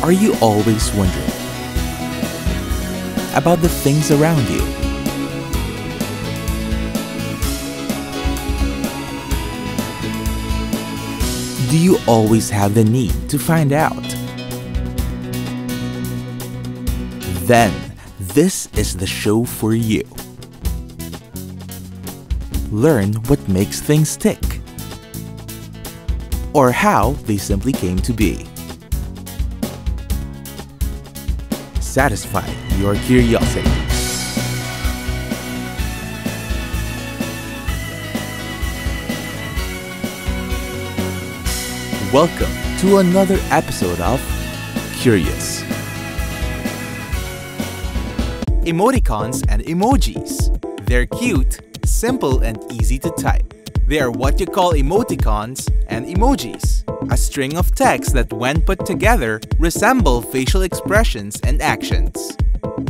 Are you always wondering about the things around you? Do you always have the need to find out? Then, this is the show for you. Learn what makes things tick, or how they simply came to be. Satisfy your curiosity. Welcome to another episode of Curious. Emoticons and emojis. They're cute, simple, and easy to type. They are what you call emoticons and emojis, a string of text that when put together resemble facial expressions and actions.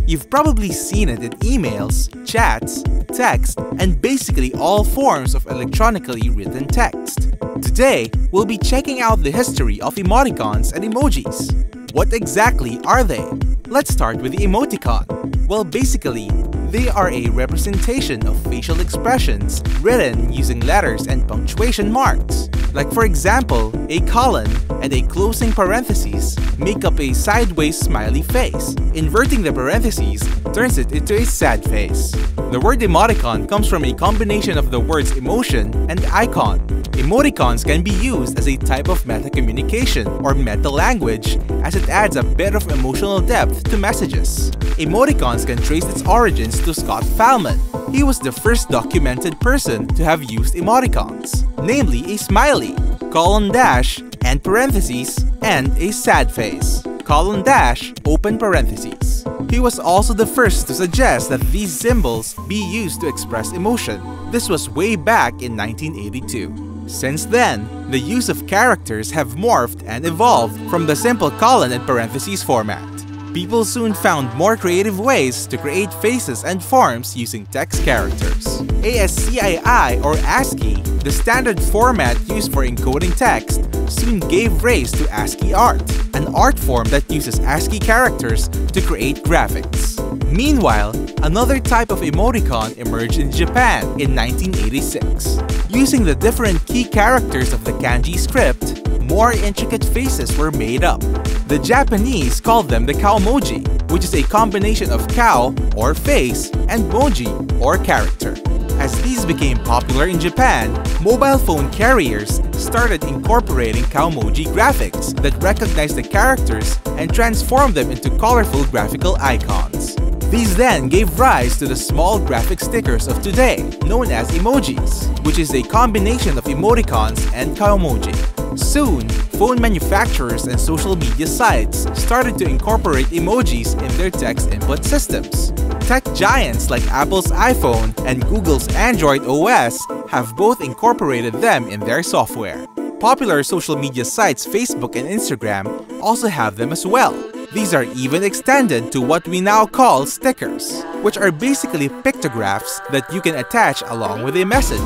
You've probably seen it in emails, chats, text, and basically all forms of electronically written text. Today, we'll be checking out the history of emoticons and emojis. What exactly are they? Let's start with the emoticon. Well, basically, they are a representation of facial expressions written using letters and punctuation marks. Like for example, a colon and a closing parenthesis make up a sideways smiley face. Inverting the parentheses turns it into a sad face. The word emoticon comes from a combination of the words emotion and icon. Emoticons can be used as a type of meta-communication or meta-language as it adds a bit of emotional depth to messages. Emoticons can trace its origins to Scott Falman. He was the first documented person to have used emoticons, namely a smiley, colon dash, and parentheses, and a sad face, colon dash, open parentheses. He was also the first to suggest that these symbols be used to express emotion. This was way back in 1982. Since then, the use of characters have morphed and evolved from the simple colon and parentheses format. People soon found more creative ways to create faces and forms using text characters. ASCII or ASCII, the standard format used for encoding text, soon gave rise to ASCII art, an art form that uses ASCII characters to create graphics. Meanwhile, another type of emoticon emerged in Japan in 1986. Using the different key characters of the kanji script, more intricate faces were made up. The Japanese called them the kaomoji, which is a combination of cow, or face, and moji, or character. As these became popular in Japan, mobile phone carriers started incorporating kaomoji graphics that recognize the characters and transform them into colorful graphical icons. These then gave rise to the small graphic stickers of today, known as emojis, which is a combination of emoticons and kaomoji. Soon, phone manufacturers and social media sites started to incorporate emojis in their text input systems. Tech giants like Apple's iPhone and Google's Android OS have both incorporated them in their software. Popular social media sites Facebook and Instagram also have them as well. These are even extended to what we now call stickers, which are basically pictographs that you can attach along with a message.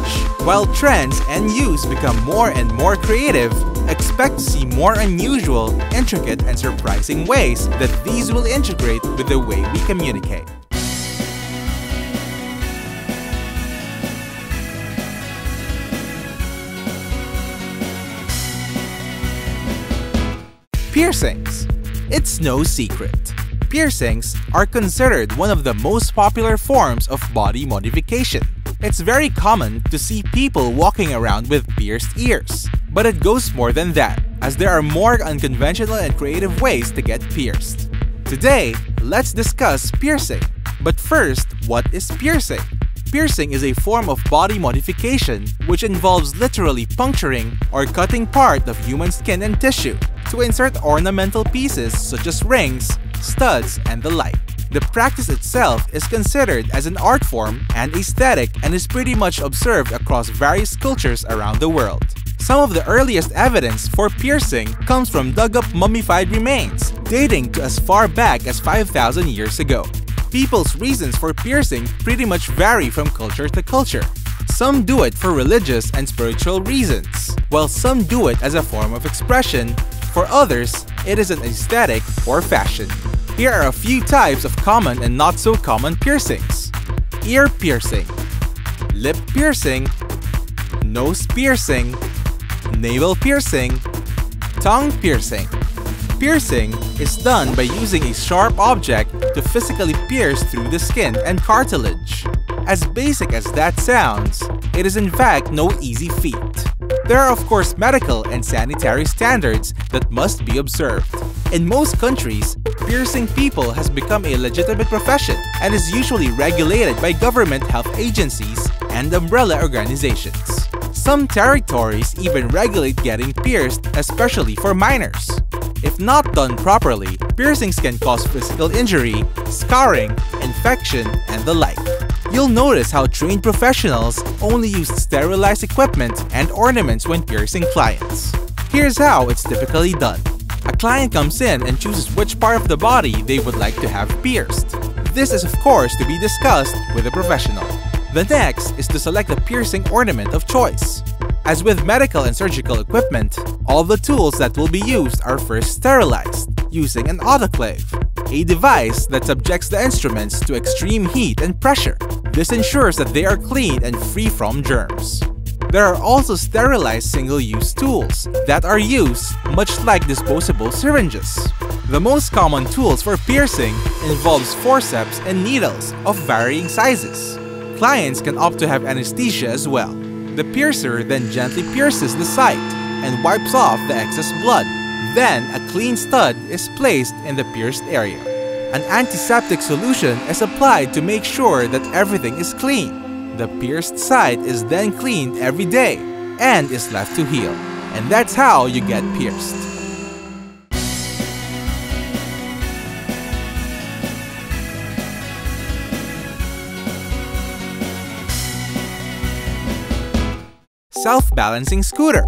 While trends and use become more and more creative, expect to see more unusual, intricate, and surprising ways that these will integrate with the way we communicate. Piercings. It's no secret. Piercings are considered one of the most popular forms of body modification. It's very common to see people walking around with pierced ears. But it goes more than that, as there are more unconventional and creative ways to get pierced. Today, let's discuss piercing. But first, what is piercing? Piercing is a form of body modification which involves literally puncturing or cutting part of human skin and tissue to insert ornamental pieces such as rings, studs, and the like. The practice itself is considered as an art form and aesthetic and is pretty much observed across various cultures around the world. Some of the earliest evidence for piercing comes from dug-up mummified remains, dating to as far back as 5,000 years ago. People's reasons for piercing pretty much vary from culture to culture. Some do it for religious and spiritual reasons, while some do it as a form of expression, For others, it is an aesthetic or fashion. Here are a few types of common and not so common piercings. Ear piercing, lip piercing, nose piercing, navel piercing, tongue piercing. Piercing is done by using a sharp object to physically pierce through the skin and cartilage. As basic as that sounds, it is in fact no easy feat. There are of course medical and sanitary standards that must be observed. In most countries, piercing people has become a legitimate profession and is usually regulated by government health agencies and umbrella organizations. Some territories even regulate getting pierced, especially for minors. If not done properly, piercings can cause physical injury, scarring, infection, and the like. You'll notice how trained professionals only use sterilized equipment and ornaments when piercing clients. Here's how it's typically done. A client comes in and chooses which part of the body they would like to have pierced. This is of course to be discussed with a professional. The next is to select the piercing ornament of choice. As with medical and surgical equipment, all the tools that will be used are first sterilized using an autoclave, a device that subjects the instruments to extreme heat and pressure. This ensures that they are clean and free from germs. There are also sterilized single-use tools that are used much like disposable syringes. The most common tools for piercing involves forceps and needles of varying sizes. Clients can opt to have anesthesia as well. The piercer then gently pierces the site and wipes off the excess blood. Then a clean stud is placed in the pierced area. An antiseptic solution is applied to make sure that everything is clean. The pierced site is then cleaned every day and is left to heal. And that's how you get pierced. Self-balancing scooter.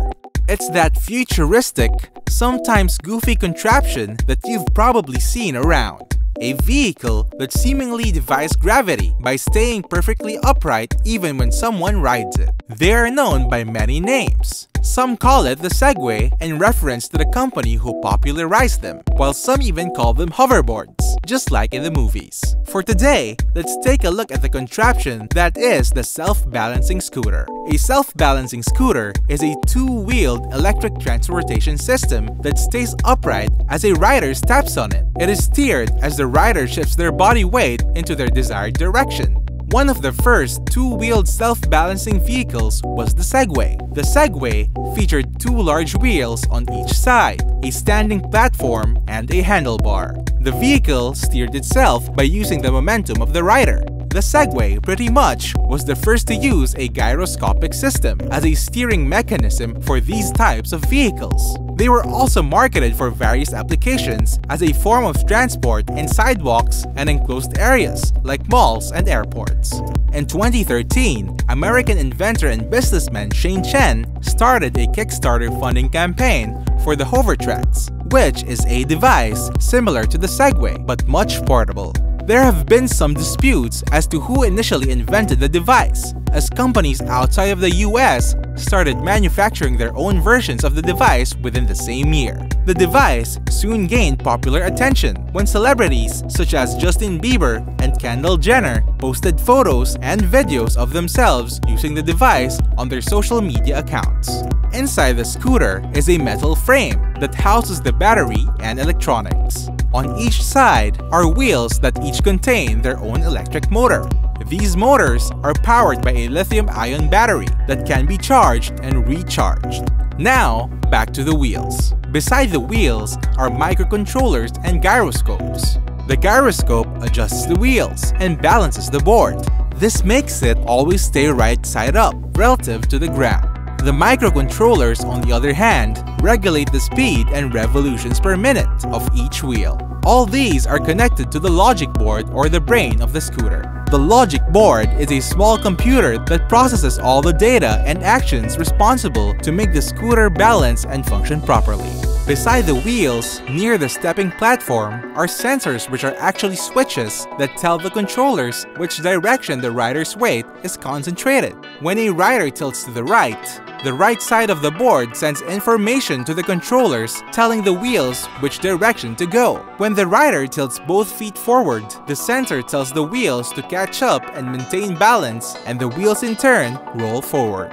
It's that futuristic, sometimes goofy contraption that you've probably seen around. A vehicle that seemingly defies gravity by staying perfectly upright even when someone rides it. They are known by many names. Some call it the Segway in reference to the company who popularized them, while some even call them hoverboards, just like in the movies. For today, let's take a look at the contraption that is the self-balancing scooter. A self-balancing scooter is a two-wheeled electric transportation system that stays upright as a rider steps on it. It is steered as the rider shifts their body weight into their desired direction. One of the first two-wheeled self-balancing vehicles was the Segway. The Segway featured two large wheels on each side, a standing platform, and a handlebar. The vehicle steered itself by using the momentum of the rider. The Segway pretty much was the first to use a gyroscopic system as a steering mechanism for these types of vehicles. They were also marketed for various applications as a form of transport in sidewalks and enclosed areas like malls and airports. In 2013, American inventor and businessman Shane Chen started a Kickstarter funding campaign for the Hovertrax, which is a device similar to the Segway but much portable. There have been some disputes as to who initially invented the device, as companies outside of the US started manufacturing their own versions of the device within the same year. The device soon gained popular attention when celebrities such as Justin Bieber and Kendall Jenner posted photos and videos of themselves using the device on their social media accounts. Inside the scooter is a metal frame that houses the battery and electronics. On each side are wheels that each contain their own electric motor. These motors are powered by a lithium-ion battery that can be charged and recharged. Now, back to the wheels. Beside the wheels are microcontrollers and gyroscopes. The gyroscope adjusts the wheels and balances the board. This makes it always stay right side up relative to the ground. The microcontrollers, on the other hand, regulate the speed and revolutions per minute of each wheel. All these are connected to the logic board or the brain of the scooter. The logic board is a small computer that processes all the data and actions responsible to make the scooter balance and function properly. Beside the wheels, near the stepping platform, are sensors which are actually switches that tell the controllers which direction the rider's weight is concentrated. When a rider tilts to the right, The right side of the board sends information to the controllers telling the wheels which direction to go. When the rider tilts both feet forward, the sensor tells the wheels to catch up and maintain balance, and the wheels in turn roll forward.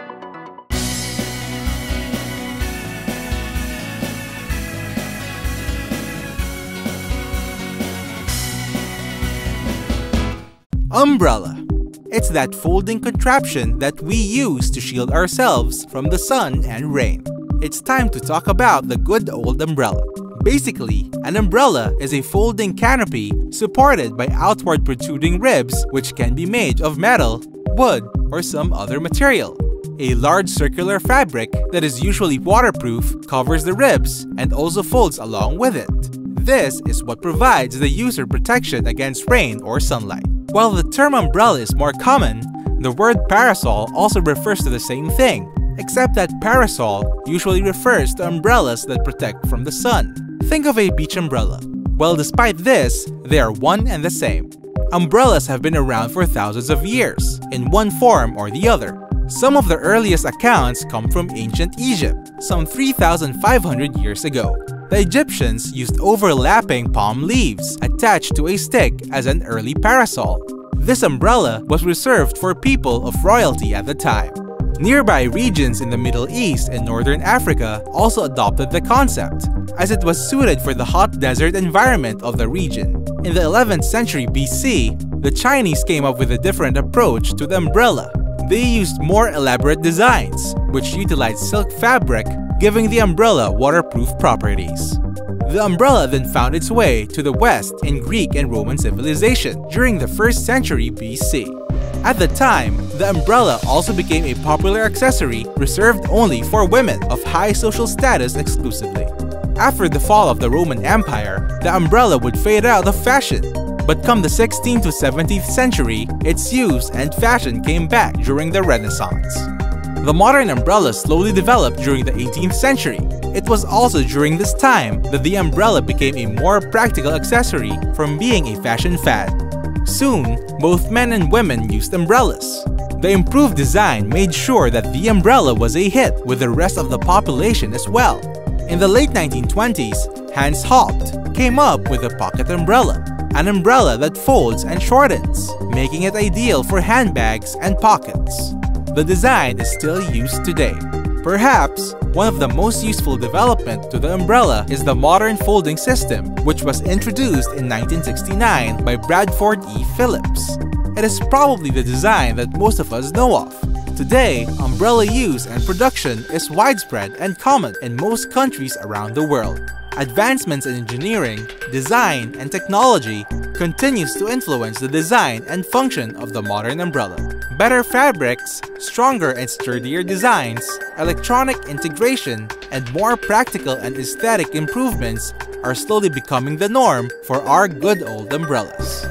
Umbrella. It's that folding contraption that we use to shield ourselves from the sun and rain. It's time to talk about the good old umbrella. Basically, an umbrella is a folding canopy supported by outward protruding ribs which can be made of metal, wood, or some other material. A large circular fabric that is usually waterproof covers the ribs and also folds along with it. This is what provides the user protection against rain or sunlight. While the term umbrella is more common, the word parasol also refers to the same thing, except that parasol usually refers to umbrellas that protect from the sun. Think of a beach umbrella. Well, despite this, they are one and the same. Umbrellas have been around for thousands of years, in one form or the other. Some of the earliest accounts come from ancient Egypt, some 3,500 years ago. The Egyptians used overlapping palm leaves attached to a stick as an early parasol. This umbrella was reserved for people of royalty at the time. Nearby regions in the Middle East and Northern Africa also adopted the concept, as it was suited for the hot desert environment of the region. In the 11th century BC, the Chinese came up with a different approach to the umbrella. They used more elaborate designs, which utilized silk fabric, giving the umbrella waterproof properties. The umbrella then found its way to the West in Greek and Roman civilization during the 1st century BC. At the time, the umbrella also became a popular accessory reserved only for women of high social status exclusively. After the fall of the Roman Empire, the umbrella would fade out of fashion. But come the 16th to 17th century, its use and fashion came back during the Renaissance. The modern umbrella slowly developed during the 18th century. It was also during this time that the umbrella became a more practical accessory from being a fashion fad. Soon, both men and women used umbrellas. The improved design made sure that the umbrella was a hit with the rest of the population as well. In the late 1920s, Hans Haupt came up with a pocket umbrella, an umbrella that folds and shortens, making it ideal for handbags and pockets. The design is still used today. Perhaps, one of the most useful development to the umbrella is the modern folding system, which was introduced in 1969 by Bradford E. Phillips. It is probably the design that most of us know of. Today, umbrella use and production is widespread and common in most countries around the world. Advancements in engineering, design, and technology continues to influence the design and function of the modern umbrella. Better fabrics, stronger and sturdier designs, electronic integration, and more practical and aesthetic improvements are slowly becoming the norm for our good old umbrellas.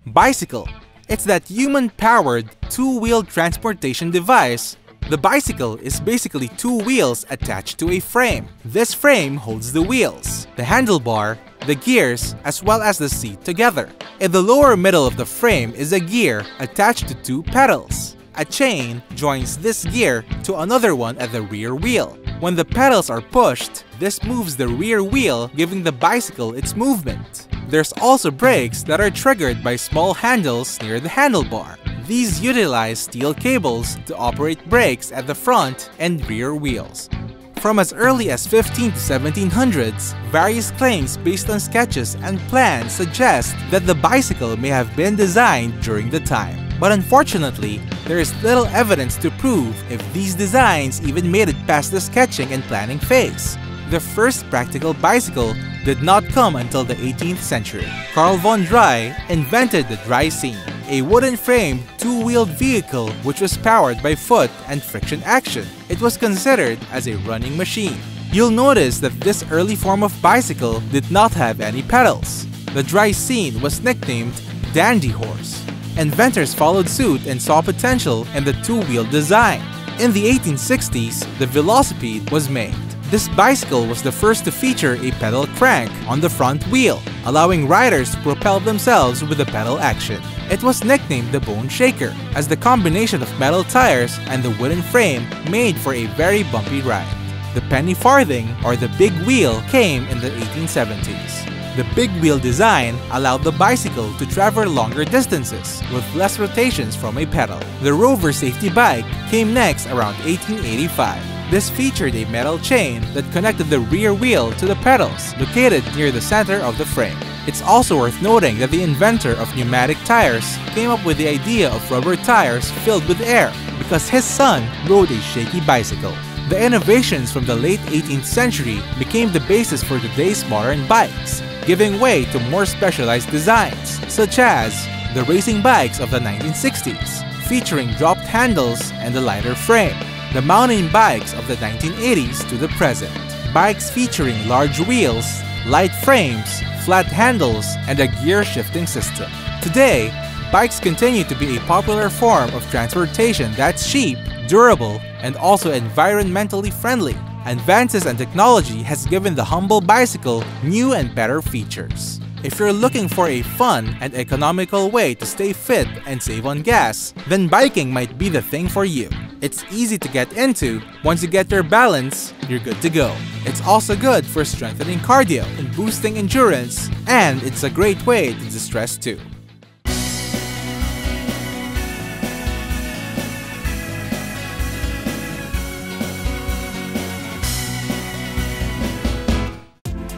Bicycle. It's that human-powered, two-wheeled transportation device. The bicycle is basically two wheels attached to a frame. This frame holds the wheels, the handlebar, the gears, as well as the seat together. In the lower middle of the frame is a gear attached to two pedals. A chain joins this gear to another one at the rear wheel. When the pedals are pushed, this moves the rear wheel, giving the bicycle its movement. There's also brakes that are triggered by small handles near the handlebar. These utilize steel cables to operate brakes at the front and rear wheels. From as early as 15 to 1700s, various claims based on sketches and plans suggest that the bicycle may have been designed during the time. But unfortunately, there is little evidence to prove if these designs even made it past the sketching and planning phase. The first practical bicycle did not come until the 18th century. Carl von Dry invented the Dreisine, a wooden-framed, two-wheeled vehicle which was powered by foot and friction action. It was considered as a running machine. You'll notice that this early form of bicycle did not have any pedals. The Dreisine was nicknamed Dandy Horse. Inventors followed suit and saw potential in the two-wheeled design. In the 1860s, the Velocipede was made. This bicycle was the first to feature a pedal crank on the front wheel, allowing riders to propel themselves with the pedal action. It was nicknamed the Bone Shaker, as the combination of metal tires and the wooden frame made for a very bumpy ride. The penny farthing, or the big wheel, came in the 1870s. The big wheel design allowed the bicycle to travel longer distances with less rotations from a pedal. The Rover safety bike came next around 1885. This featured a metal chain that connected the rear wheel to the pedals, located near the center of the frame. It's also worth noting that the inventor of pneumatic tires came up with the idea of rubber tires filled with air because his son rode a shaky bicycle. The innovations from the late 18th century became the basis for today's modern bikes, giving way to more specialized designs, such as the racing bikes of the 1960s, featuring dropped handles and a lighter frame, the mountain bikes of the 1980s to the present, bikes featuring large wheels, light frames, flat handles, and a gear shifting system. Today, bikes continue to be a popular form of transportation that's cheap, durable, and also environmentally friendly. Advances in technology has given the humble bicycle new and better features. If you're looking for a fun and economical way to stay fit and save on gas, then biking might be the thing for you. It's easy to get into. Once you get your balance, you're good to go. It's also good for strengthening cardio and boosting endurance, and it's a great way to distress too.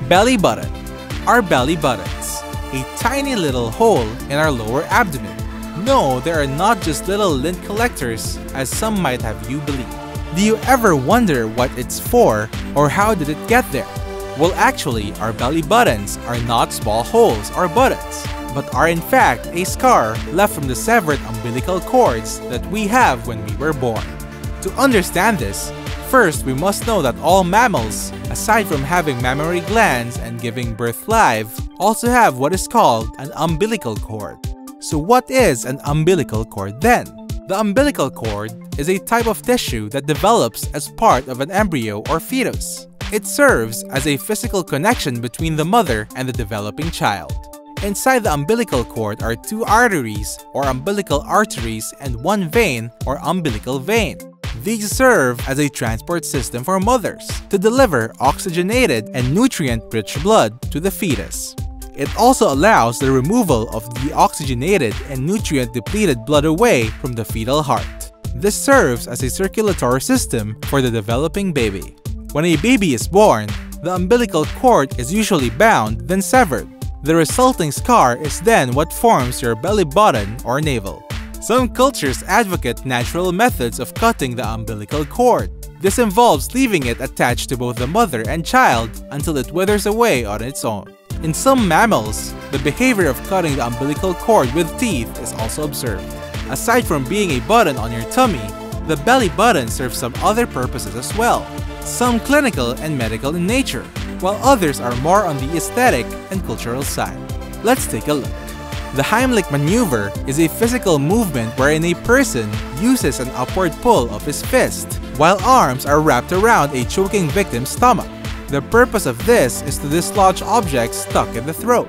Belly button. Our belly buttons, a tiny little hole in our lower abdomen. No, they are not just little lint collectors as some might have you believe. Do you ever wonder what it's for or how did it get there? Well, actually, our belly buttons are not small holes or buttons, but are in fact a scar left from the severed umbilical cords that we have when we were born. To understand this, first, we must know that all mammals, aside from having mammary glands and giving birth live, also have what is called an umbilical cord. So what is an umbilical cord then? The umbilical cord is a type of tissue that develops as part of an embryo or fetus. It serves as a physical connection between the mother and the developing child. Inside the umbilical cord are two arteries or umbilical arteries and one vein or umbilical vein. These serve as a transport system for mothers to deliver oxygenated and nutrient-rich blood to the fetus. It also allows the removal of the oxygenated and nutrient-depleted blood away from the fetal heart. This serves as a circulatory system for the developing baby. When a baby is born, the umbilical cord is usually bound, then severed. The resulting scar is then what forms your belly button or navel. Some cultures advocate natural methods of cutting the umbilical cord. This involves leaving it attached to both the mother and child until it withers away on its own. In some mammals, the behavior of cutting the umbilical cord with teeth is also observed. Aside from being a button on your tummy, the belly button serves some other purposes as well, some clinical and medical in nature, while others are more on the aesthetic and cultural side. Let's take a look. The Heimlich maneuver is a physical movement wherein a person uses an upward pull of his fist, while arms are wrapped around a choking victim's stomach. The purpose of this is to dislodge objects stuck in the throat.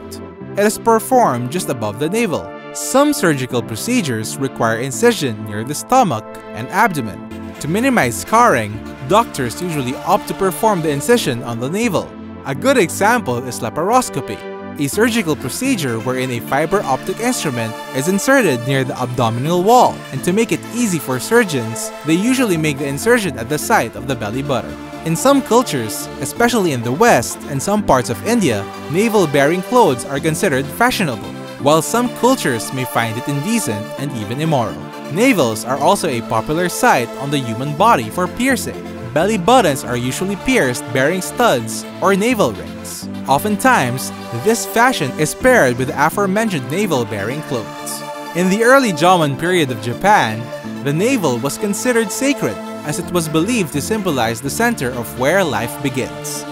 It is performed just above the navel. Some surgical procedures require incision near the stomach and abdomen. To minimize scarring, doctors usually opt to perform the incision on the navel. A good example is laparoscopy, a surgical procedure wherein a fiber optic instrument is inserted near the abdominal wall, and to make it easy for surgeons, they usually make the insertion at the site of the belly button. In some cultures, especially in the West and some parts of India, navel-bearing clothes are considered fashionable, while some cultures may find it indecent and even immoral. Navels are also a popular site on the human body for piercing. Belly buttons are usually pierced bearing studs or navel rings. Oftentimes, this fashion is paired with the aforementioned navel-bearing clothes. In the early Jomon period of Japan, the navel was considered sacred as it was believed to symbolize the center of where life begins.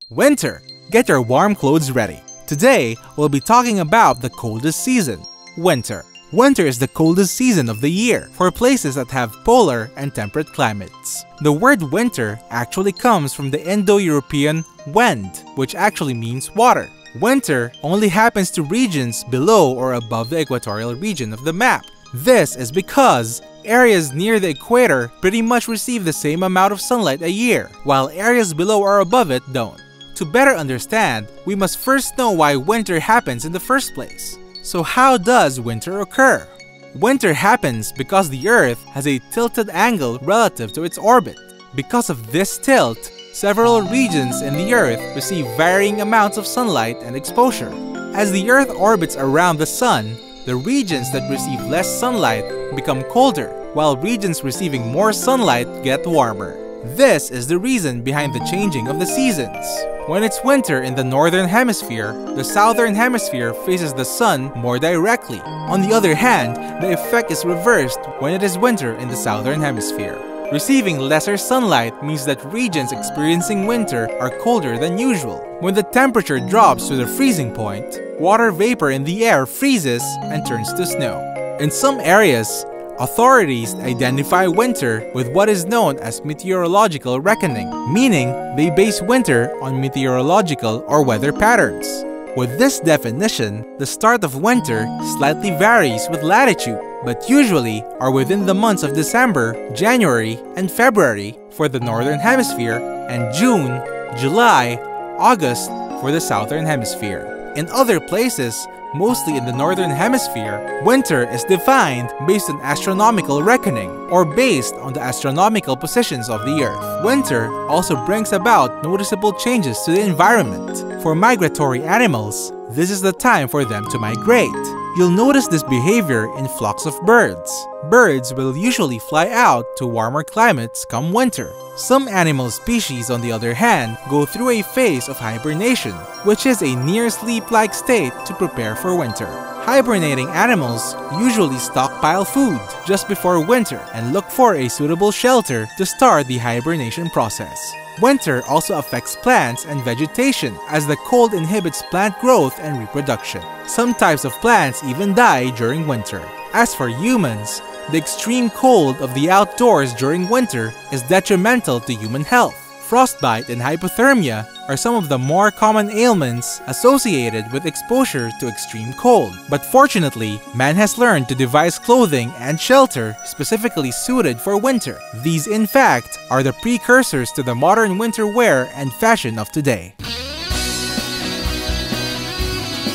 Winter! Get your warm clothes ready. Today, we'll be talking about the coldest season, winter. Winter is the coldest season of the year for places that have polar and temperate climates. The word winter actually comes from the Indo-European wend, which actually means water. Winter only happens to regions below or above the equatorial region of the map. This is because areas near the equator pretty much receive the same amount of sunlight a year, while areas below or above it don't. To better understand, we must first know why winter happens in the first place. So how does winter occur? Winter happens because the Earth has a tilted angle relative to its orbit. Because of this tilt, several regions in the Earth receive varying amounts of sunlight and exposure. As the Earth orbits around the Sun, the regions that receive less sunlight become colder, while regions receiving more sunlight get warmer. This is the reason behind the changing of the seasons. When it's winter in the northern hemisphere, the southern hemisphere faces the sun more directly. On the other hand, the effect is reversed when it is winter in the southern hemisphere. Receiving lesser sunlight means that regions experiencing winter are colder than usual. When the temperature drops to the freezing point, water vapor in the air freezes and turns to snow. In some areas, authorities identify winter with what is known as meteorological reckoning, meaning they base winter on meteorological or weather patterns. With this definition, the start of winter slightly varies with latitude, but usually are within the months of December, January, and February for the Northern Hemisphere, and June, July, August for the Southern Hemisphere. In other places, mostly in the Northern Hemisphere, winter is defined based on astronomical reckoning or based on the astronomical positions of the Earth. Winter also brings about noticeable changes to the environment. For migratory animals, this is the time for them to migrate. You'll notice this behavior in flocks of birds. Birds will usually fly out to warmer climates come winter. Some animal species, on the other hand, go through a phase of hibernation, which is a near sleep-like state to prepare for winter. Hibernating animals usually stockpile food just before winter and look for a suitable shelter to start the hibernation process. Winter also affects plants and vegetation as the cold inhibits plant growth and reproduction. Some types of plants even die during winter. As for humans, the extreme cold of the outdoors during winter is detrimental to human health. Frostbite and hypothermia are some of the more common ailments associated with exposure to extreme cold. But fortunately, man has learned to devise clothing and shelter specifically suited for winter. These, in fact, are the precursors to the modern winter wear and fashion of today.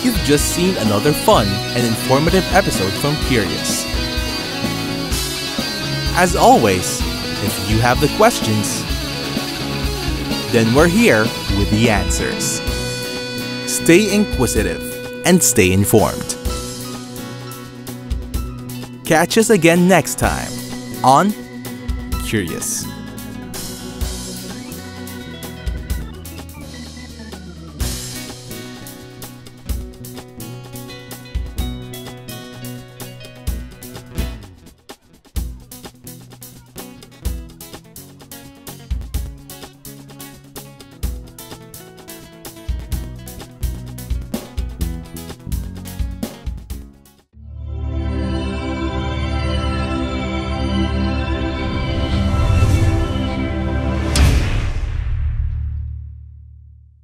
You've just seen another fun and informative episode from Curious. As always, if you have the questions, then we're here with the answers. Stay inquisitive and stay informed. Catch us again next time on Curious.